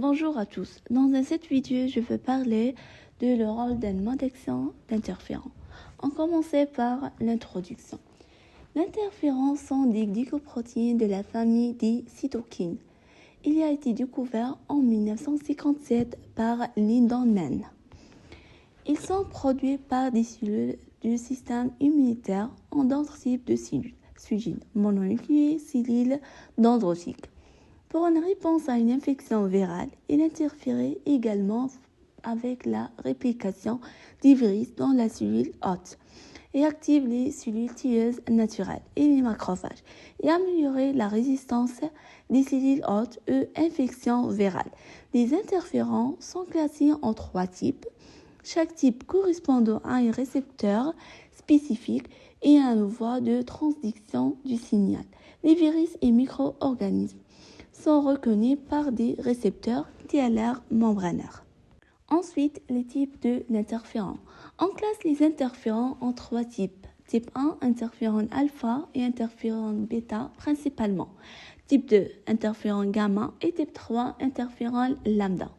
Bonjour à tous. Dans cette vidéo, je vais parler de le rôle d'un médecin d'interférents. On commence par l'introduction. L'interféron sont des glycoprotéines de la famille des cytokines. Il a été découvert en 1957 par Lindemann. Ils sont produits par des cellules du système immunitaire en d'autres types de cellules mononucléées, cellules dendritiques. Pour une réponse à une infection virale, il interfère également avec la réplication des virus dans la cellule hôte et active les cellules tueuses naturelles et les macrophages et améliorer la résistance des cellules hôtes aux infections virales. Les interférents sont classés en 3 types, chaque type correspondant à un récepteur spécifique et à une voie de transduction du signal. Les virus et micro-organismes sont reconnus par des récepteurs TLR membranaires. Ensuite, les types de l'interféron. On classe les interférons en 3 types. Type 1, interféron alpha et interféron bêta principalement. Type 2, interféron gamma et type 3, interféron lambda.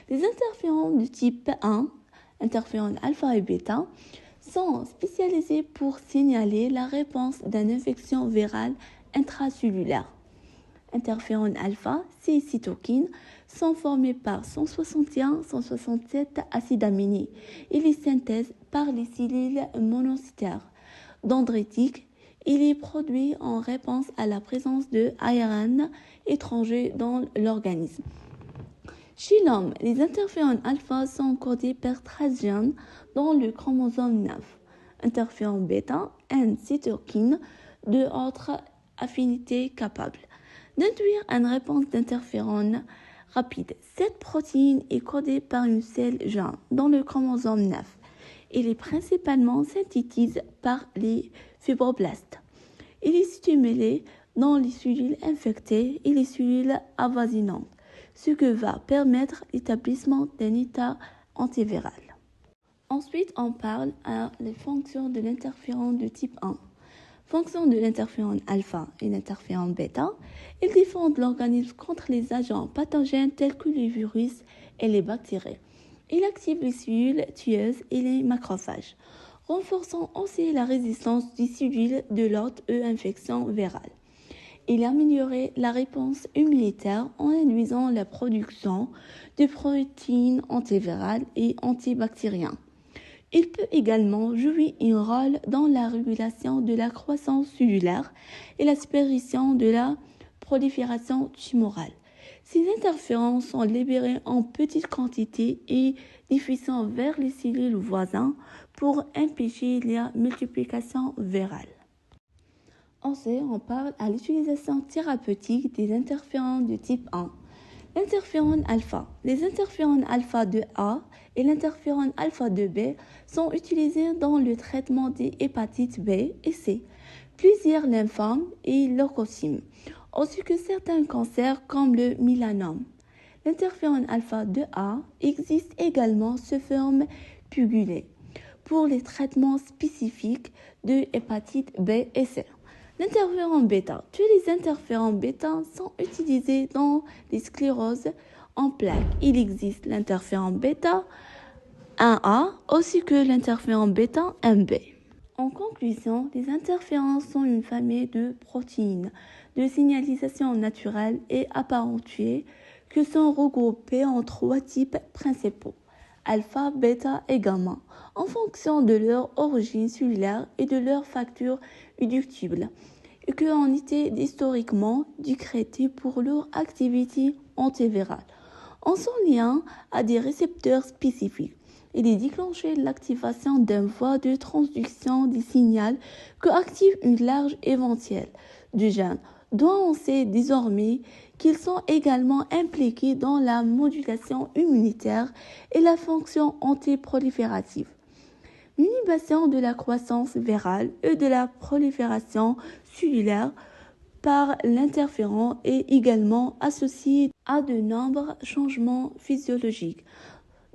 Les interférons de type 1, interféron alpha et bêta, sont spécialisés pour signaler la réponse d'une infection virale intracellulaire. Interféron alpha, ces cytokines sont formées par 161-167 acides aminés et les synthèses par les cellules monocytaires dendritiques. Il est produit en réponse à la présence de ARN étranger dans l'organisme. Chez l'homme, les interférons alpha sont codés par transgène dans le chromosome 9. Interféron bêta, une cytokine de haute affinité capable d'induire une réponse d'interféron rapide. Cette protéine est codée par une cellule jaune dans le chromosome 9. Elle est principalement synthétisée par les fibroblastes. Elle est stimulée dans les cellules infectées et les cellules avoisinantes, ce qui va permettre l'établissement d'un état antiviral. Ensuite, on parle des fonctions de l'interféron de type 1. Fonction de l'interféron alpha et l'interféron bêta, ils défendent l'organisme contre les agents pathogènes tels que les virus et les bactéries. Il active les cellules tueuses et les macrophages, renforçant aussi la résistance des cellules de l'hôte aux infections virales. Il améliore la réponse immunitaire en induisant la production de protéines antivirales et antibactériennes. Il peut également jouer un rôle dans la régulation de la croissance cellulaire et la suppression de la prolifération tumorale. Ces interférons sont libérés en petites quantités et diffusés vers les cellules voisines pour empêcher la multiplication virale. Ensuite, on parle à l'utilisation thérapeutique des interférons de type 1. L'interféron alpha. Les interférons alpha 2A et l'interféron alpha 2B sont utilisés dans le traitement des hépatites B et C, plusieurs lymphomes et leucémies, ainsi que certains cancers comme le mélanome. L'interféron alpha 2A existe également sous forme pugulée pour les traitements spécifiques de hépatite B et C. L'interféron bêta. Tous les interférons bêta sont utilisés dans les scléroses en plaques. Il existe l'interféron bêta 1A ainsi que l'interféron bêta 1B. En conclusion, les interférons sont une famille de protéines de signalisation naturelle et apparentée qui sont regroupées en 3 types principaux, alpha, bêta et gamma, en fonction de leur origine cellulaire et de leur facture inductible, et qui ont été historiquement décrétés pour leur activité antivirale, en son lien à des récepteurs spécifiques. Il est déclenché l'activation d'une voie de transduction des signaux qui active une large éventail de gènes, dont on sait désormais qu'ils sont également impliqués dans la modulation immunitaire et la fonction antiproliférative. L'inhibition de la croissance virale et de la prolifération cellulaire par l'interféron est également associée à de nombreux changements physiologiques,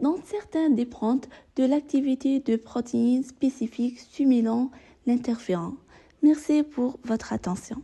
dont certains dépendent de l'activité de protéines spécifiques stimulant l'interféron. Merci pour votre attention.